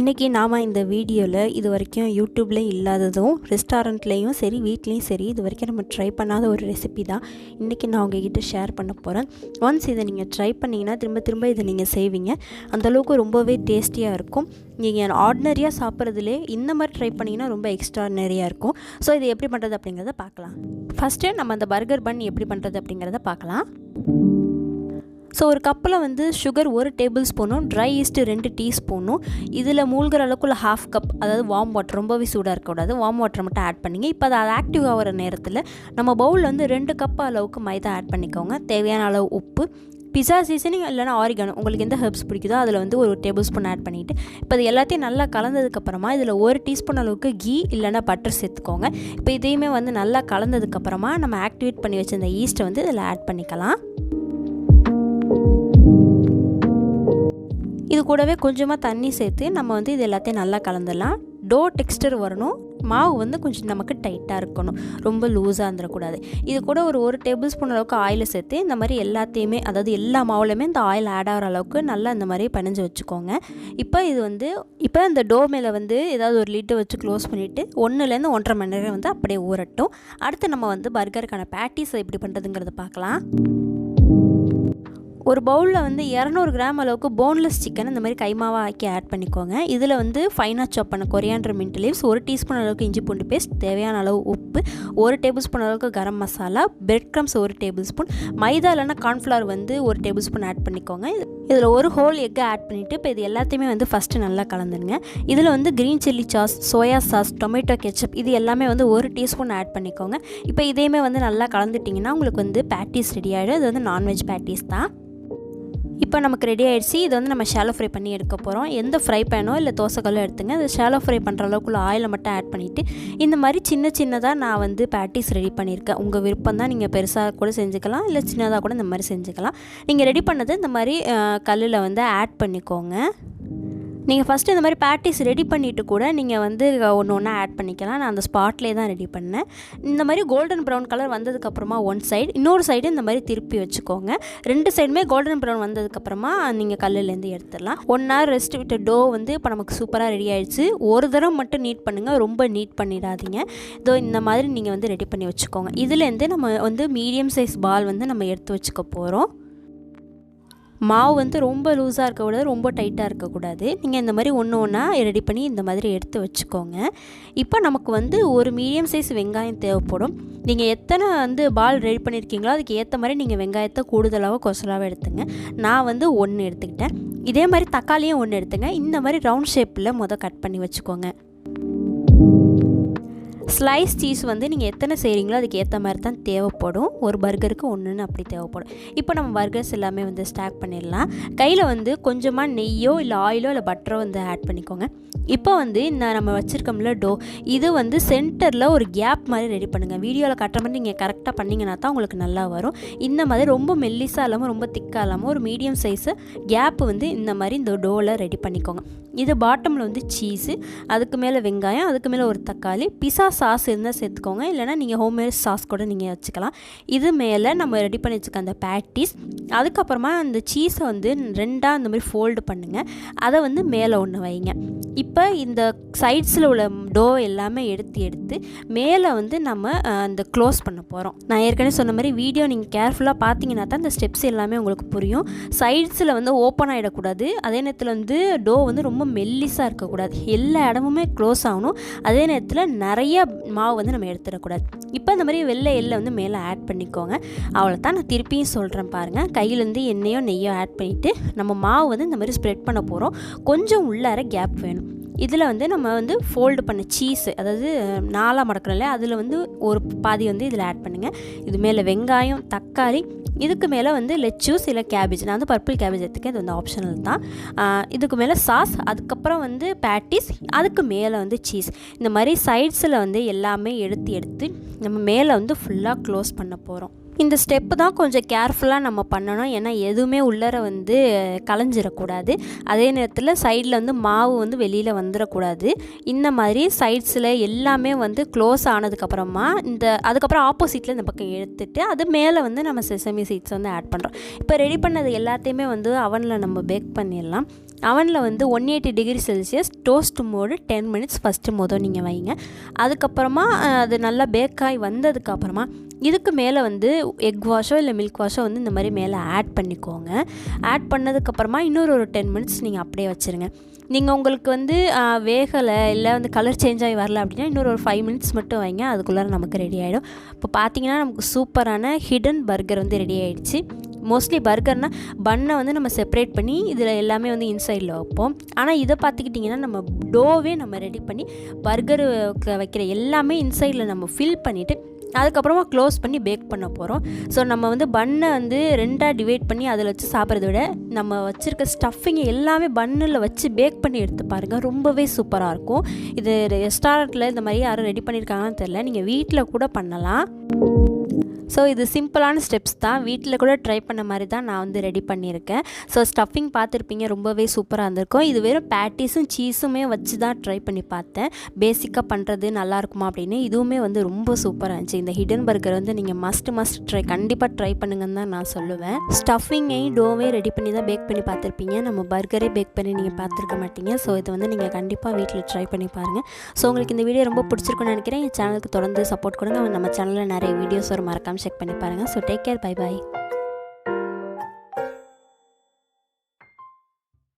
இன்றைக்கி நாம் இந்த வீடியோவில் இது வரைக்கும் யூடியூப்ல இல்லாததும் ரெஸ்டாரண்ட்லேயும் சரி வீட்லேயும் சரி இது வரைக்கும் நம்ம ட்ரை பண்ணாத ஒரு ரெசிபி தான் இன்றைக்கி நான் உங்ககிட்ட ஷேர் பண்ண போகிறேன். ஒன்ஸ் இதை நீங்கள் ட்ரை பண்ணிங்கன்னா திரும்ப திரும்ப இதை நீங்கள் செய்வீங்க. அந்தளவுக்கு ரொம்பவே டேஸ்டியாக இருக்கும். நீங்கள் ஆர்டினரியாக சாப்பிட்றதுலே இந்த மாதிரி ட்ரை பண்ணிங்கன்னா ரொம்ப எக்ஸ்ட்ரானரியாக இருக்கும். ஸோ இது எப்படி பண்ணுறது அப்படிங்கிறத பார்க்கலாம். ஃபஸ்ட்டு நம்ம அந்த பர்கர் பன் எப்படி பண்ணுறது அப்படிங்கிறத பார்க்கலாம். ஸோ ஒரு கப்பில் சுகர் 1 டேபிள் ஸ்பூனும் ட்ரை ஈஸ்ட்டு 2 டீஸ்பூனும் இதில் மூழ்கிற அளவுக்குள்ள ஹாஃப் கப், அதாவது வார்ம் வாட்டர், ரொம்பவே சூடாக இருக்கக்கூடாது, வார்ம் வாட்டரை மட்டும் ஆட் பண்ணிங்க. இப்போ அது ஆக்டிவ் ஆகிற நேரத்தில் நம்ம பவுலில் 2 கப் அளவுக்கு மைதா ஆட் பண்ணிக்கோங்க. தேவையான அளவு உப்பு, பிஸா சீசனிங் இல்லைனா ஆரிகானோ, உங்களுக்கு எந்த ஹெர்ப்ஸ் பிடிக்குதோ அதில் 1 டேபிள் ஸ்பூன் ஆட் பண்ணிவிட்டு இப்போ இது எல்லாத்தையும் நல்லா கலந்ததுக்கப்புறமா இதில் 1 டீஸ்பூன் அளவுக்கு கீ இல்லைனா பட்டர் சேர்த்துக்கோங்க. இப்போ இதையுமே நல்லா கலந்ததுக்கப்புறமா நம்ம ஆக்டிவேட் பண்ணி வச்சிருந்த ஈஸ்ட்டை இதில் ஆட் பண்ணிக்கலாம். இது கூடவே கொஞ்சமாக தண்ணி சேர்த்து நம்ம இது எல்லாத்தையும் நல்லா கலந்துடலாம். டோ டெக்ஸ்டர் வரணும். மாவு கொஞ்சம் நமக்கு டைட்டாக இருக்கணும், ரொம்ப லூஸாக இருந்துடக்கூடாது. இது கூட ஒரு டேபிள் ஸ்பூன் அளவுக்கு ஆயில் சேர்த்து இந்த மாதிரி எல்லாத்தையுமே, அதாவது எல்லா மாவுலையுமே இந்த ஆயில் ஆட் ஆகிற அளவுக்கு நல்லா இந்த மாதிரி பனைஞ்சு வச்சுக்கோங்க. இப்போ இது இப்போ இந்த டோ மேலே ஏதாவது ஒரு லிட்டை வச்சு க்ளோஸ் பண்ணிவிட்டு 1லேருந்து 1.5 மணி நேரம் அப்படியே ஊறட்டும். அடுத்து நம்ம பர்கருக்கான பேட்டிஸ் எப்படி பண்ணுறதுங்கிறத பார்க்கலாம். ஒரு பவுலில் 200 கிராம் அளவுக்கு போன்லெஸ் சிக்கன் இந்த மாதிரி கைமாவாக ஆக்கி ஆட் பண்ணிக்கோங்க. இதில் ஃபைனாக சாப் பண்ண கொரியாண்டர் மின்ட் லீவ்ஸ், 1 டீஸ்பூன் அளவுக்கு இஞ்சி பூண்டு பேஸ்ட், தேவையான அளவு உப்பு, 1 டேபிள் ஸ்பூன் அளவுக்கு garam masala, bread crumbs 1 tablespoon, maida இல்லைனா கார்ன்ஃப்ளவர் 1 டேபிள் ஸ்பூன் ஆட் பண்ணிக்கோங்க. இதில் ஒரு ஹோல் எக்கை ஆட் பண்ணிவிட்டு இப்போ இது எல்லாத்தையுமே ஃபஸ்ட்டு நல்லா கலந்துடுங்க. இதில் green chilli sauce, soya sauce, tomato ketchup இது எல்லாமே 1 டீஸ்பூன் ஆட் பண்ணிக்கோங்க. இப்போ இதையுமே நல்லா கலந்துட்டிங்கன்னா உங்களுக்கு பேட்டிஸ் ரெடி ஆகிடும். இது நான்வெஜ் பேட்டிஸ் தான். இப்போ நமக்கு ரெடி ஆகிடுச்சு. இதை நம்ம ஷாலோ ஃப்ரை பண்ணி எடுக்க போகிறோம். எந்த ஃப்ரை பேனோ இல்லை தோசைக்கல்லோ எடுத்துங்க. அது ஷாலோ ஃப்ரை பண்ணுற அளவுக்குள்ள ஆயிலை மட்டும் ஆட் பண்ணிவிட்டு இந்த மாதிரி சின்னதாக நான் பேட்டிஸ் ரெடி பண்ணியிருக்கேன். உங்கள் விருப்பம் தான், நீங்கள் பெருசாக கூட செஞ்சுக்கலாம், இல்லை சின்னதாக கூட இந்த மாதிரி செஞ்சுக்கலாம். நீங்கள் ரெடி பண்ணது இந்த மாதிரி கல்லில் ஆட் பண்ணிக்கோங்க. நீங்கள் ஃபஸ்ட்டு இந்த மாதிரி பேட்டிஸ் ரெடி பண்ணிவிட்டு கூட நீங்கள் ஒன்று ஒன்றா ஆட் பண்ணிக்கலாம். நான் அந்த ஸ்பாட்லேயே தான் ரெடி பண்ணேன். இந்த மாதிரி கோல்டன் ப்ரௌன் கலர் வந்ததுக்கப்புறமா ஒன் சைடு, இன்னொரு சைடு இந்த மாதிரி திருப்பி வச்சுக்கோங்க. 2 சைடுமே கோல்டன் ப்ரௌன் வந்ததுக்கப்புறமா நீங்கள் கல்லுலேருந்து எடுத்துடலாம். 1 hour ரெஸ்ட் விட்ட டோ இப்போ நமக்கு சூப்பராக ரெடி ஆகிடுச்சு. ஒரு தடவை மட்டும் நீட் பண்ணுங்கள், ரொம்ப நீட் பண்ணிடாதீங்க. இதோ இந்த மாதிரி நீங்கள் ரெடி பண்ணி வச்சுக்கோங்க. இதுலேருந்து நம்ம மீடியம் சைஸ் பால் நம்ம எடுத்து வச்சுக்க போகிறோம். மாவு ரொம்ப லூஸாக இருக்கக்கூடாது, ரொம்ப டைட்டாக இருக்கக்கூடாது. நீங்கள் இந்த மாதிரி ஒன்று ஒன்றா ரெடி பண்ணி இந்த மாதிரி எடுத்து வச்சுக்கோங்க. இப்போ நமக்கு ஒரு மீடியம் சைஸ் வெங்காயம் தேவைப்படும். நீங்கள் எத்தனை பால் ரெடி பண்ணியிருக்கீங்களோ அதுக்கு ஏற்ற மாதிரி நீங்கள் வெங்காயத்தை கூடுதலாக கொசலாக எடுத்துங்க. நான் 1 எடுத்துக்கிட்டேன். இதே மாதிரி தக்காளியும் 1 எடுத்துங்க. இந்த மாதிரி ரவுண்ட் ஷேப்பில் கட் பண்ணி வச்சுக்கோங்க. ஸ்லைஸ் சீஸ் நீங்கள் எத்தனை செய்கிறீங்களோ அதுக்கு ஏற்ற மாதிரி தான் தேவைப்படும். ஒரு பர்கருக்கு 1ன்னு அப்படி தேவைப்படும். இப்போ நம்ம பர்கர்ஸ் எல்லாமே ஸ்டாக் பண்ணிடலாம். கையில் கொஞ்சமாக நெய்யோ இல்லை ஆயிலோ இல்லை பட்டரோ ஆட் பண்ணிக்கோங்க. இப்போ இந்த நம்ம வச்சுருக்கோம்ல டோ, இது சென்டரில் ஒரு கேப் மாதிரி ரெடி பண்ணுங்கள். வீடியோவில் கட்டுற மாதிரி நீங்கள் கரெக்டாக பண்ணிங்கன்னா தான் உங்களுக்கு நல்லா வரும். இந்த மாதிரி ரொம்ப மெல்லிஸாக இல்லாமல் ரொம்ப திக்காக இல்லாமல் ஒரு மீடியம் சைஸு கேப்பு இந்த மாதிரி இந்த டோவில் ரெடி பண்ணிக்கோங்க. இது பாட்டமில் சீஸு, அதுக்கு மேலே வெங்காயம், அதுக்கு மேலே ஒரு தக்காளி, பிஸா சாஸ் இருந்தால் சேர்த்துக்கோங்க, இல்லைனா நீங்கள் ஹோம்மேட் சாஸ் கூட நீங்கள் வச்சுக்கலாம். இது மேலே நம்ம ரெடி பண்ணி வச்சுக்க அந்த பேட்டிஸ், அதுக்கப்புறமா அந்த சீஸை 2ஆக இந்த மாதிரி ஃபோல்டு பண்ணுங்கள். அதை மேலே ஒன்று வைங்க. இப்போ இந்த சைட்ஸில் உள்ள டோ எல்லாமே எடுத்து மேலே நம்ம அந்த க்ளோஸ் பண்ண போகிறோம். நான் ஏற்கனவே சொன்ன மாதிரி வீடியோ நீங்கள் கேர்ஃபுல்லாக பார்த்தீங்கன்னா தான் இந்த ஸ்டெப்ஸ் எல்லாமே உங்களுக்கு புரியும். சைட்ஸில் ஓப்பன் ஆகிடக்கூடாது, அதே நேரத்தில் டோ ரொம்ப மெல்லிஸாக இருக்கக்கூடாது, எல்லா இடமுமே க்ளோஸ் ஆகணும். அதே நேரத்தில் நிறைய மாவு நம்ம எடுத்துடக்கூடாது. இப்போ இந்த மாதிரி வெள்ளை எள்ளை மேலே ஆட் பண்ணிக்கோங்க. அவ்வளோ தான். நான் திருப்பியும் சொல்கிறேன் பாருங்கள். கையிலேருந்து எண்ணெயோ நெய்யோ ஆட் பண்ணிவிட்டு நம்ம மாவு இந்த மாதிரி ஸ்ப்ரெட் பண்ண போகிறோம். கொஞ்சம் உள்ளார கேப் வேணும். இதில் நம்ம ஃபோல்டு பண்ண சீஸு, அதாவது 4ஆக மடக்கிறோம் இல்லையா, அதில் ஒரு பாதி இதில் ஆட் பண்ணுங்கள். இது மேலே வெங்காயம், தக்காளி, இதுக்கு மேலே லெச்சூஸ் இல்லை கேபேஜ், நான் பர்பிள் கேபேஜ் எடுத்துக்கேன், இது ஆப்ஷனல் தான். இதுக்கு மேலே சாஸ், அதுக்கப்புறம் பேட்டிஸ், அதுக்கு மேலே சீஸ். இந்த மாதிரி சைட்ஸில் எல்லாமே எடுத்து நம்ம மேலே ஃபுல்லாக க்ளோஸ் பண்ண போகிறோம். இந்த ஸ்டெப்பு தான் கொஞ்சம் கேர்ஃபுல்லாக நம்ம பண்ணணும். ஏன்னா எதுவுமே உள்ளர கலைஞ்சிடக்கூடாது. அதே நேரத்தில் சைடில் மாவு வெளியில் வந்துடக்கூடாது. இந்த மாதிரி சைட்ஸில் எல்லாமே க்ளோஸ் ஆனதுக்கப்புறமா அதுக்கப்புறம் ஆப்போசிட்டில் இந்த பக்கம் எடுத்துகிட்டு அது மேலே நம்ம செசமி சீட்ஸ் ஆட் பண்ணுறோம். இப்போ ரெடி பண்ணது எல்லாத்தையுமே அவனில் நம்ம பேக் பண்ணிடலாம். அவனில் வந்து 180 degree Celsius toast mode 10 minutes first நீங்கள் வைங்க. அதுக்கப்புறமா அது நல்லா பேக்காகி வந்ததுக்கப்புறமா இதுக்கு மேலே வந்து எக் வாஷோ இல்லை மில்க் வாஷோ வந்து இந்த மாதிரி மேலே ஆட் பண்ணிக்கோங்க. ஆட் பண்ணதுக்கப்புறமா இன்னொரு 10 மினிட்ஸ் நீங்கள் அப்படியே வச்சுருங்க. நீங்கள் உங்களுக்கு வந்து வேகலை இல்லை வந்து கலர் சேஞ்ச் ஆகி வரல அப்படின்னா இன்னொரு 5 மினிட்ஸ் மட்டும் வைங்க. அதுக்குள்ளார நமக்கு ரெடி ஆகிடும். இப்போ பார்த்தீங்கன்னா நமக்கு சூப்பரான ஹிடன் பர்கர் வந்து ரெடி ஆகிடுச்சு. மோஸ்ட்லி பர்கர்னால் பன்னை வந்து நம்ம செப்பரேட் பண்ணி இதில் எல்லாமே வந்து இன்சைடில் வைப்போம். ஆனால் இதை பார்த்துக்கிட்டிங்கன்னா நம்ம டோவே நம்ம ரெடி பண்ணி பர்கருக்கு வைக்கிற எல்லாமே இன்சைடில் நம்ம ஃபில் பண்ணிவிட்டு அதுக்கப்புறமா க்ளோஸ் பண்ணி பேக் பண்ண போகிறோம். ஸோ நம்ம வந்து பன்னை வந்து 2ஆக டிவைட் பண்ணி அதில் வச்சு சாப்பிட்றத விட நம்ம வச்சுருக்க ஸ்டஃபிங்கை எல்லாமே பன்னில் வச்சு பேக் பண்ணி எடுத்து பாருங்கள், ரொம்பவே சூப்பராக இருக்கும். இது ரெஸ்டாரண்ட்டில் இந்த மாதிரி யாரும் ரெடி பண்ணியிருக்காங்கன்னு தெரில, நீங்கள் வீட்டில் கூட பண்ணலாம். ஸோ இது சிம்பிளான ஸ்டெப்ஸ் தான், வீட்டில் கூட ட்ரை பண்ண மாதிரி தான் நான் வந்து ரெடி பண்ணியிருக்கேன். ஸோ ஸ்டஃபிங் பார்த்துருப்பீங்க, ரொம்பவே சூப்பராக இருந்திருக்கும். இது வெறும் பேட்டிஸும் சீஸுமே வச்சு தான் ட்ரை பண்ணி பார்த்தேன், பேசிக்காக பண்ணுறது நல்லாயிருக்குமா அப்படின்னு. இதுவுமே வந்து ரொம்ப சூப்பராக இருந்துச்சு. இந்த ஹிடன் பர்கர் வந்து நீங்கள் மஸ்ட் கண்டிப்பாக ட்ரை பண்ணுங்கன்னு தான் நான் சொல்லுவேன். ஸ்டஃபிங்கையும் டோவே ரெடி பண்ணி தான் பேக் பண்ணி பார்த்துருப்பீங்க, நம்ம பர்கரே பேக் பண்ணி நீங்கள் பார்த்துருக்க மாட்டீங்க. ஸோ இது வந்து நீங்கள் கண்டிப்பாக வீட்டில் ட்ரை பண்ணி பாருங்கள். ஸோ உங்களுக்கு இந்த வீடியோ ரொம்ப பிடிச்சிருக்குன்னு நினைக்கிறேன். என் சேனலுக்கு தொடர்ந்து சப்போர்ட் கொடுங்க. நம்ம சேனலில் நிறைய வீடியோஸ் ஒரு மறக்காமல் செக் பண்ணி பாருங்கள். So take care, bye bye.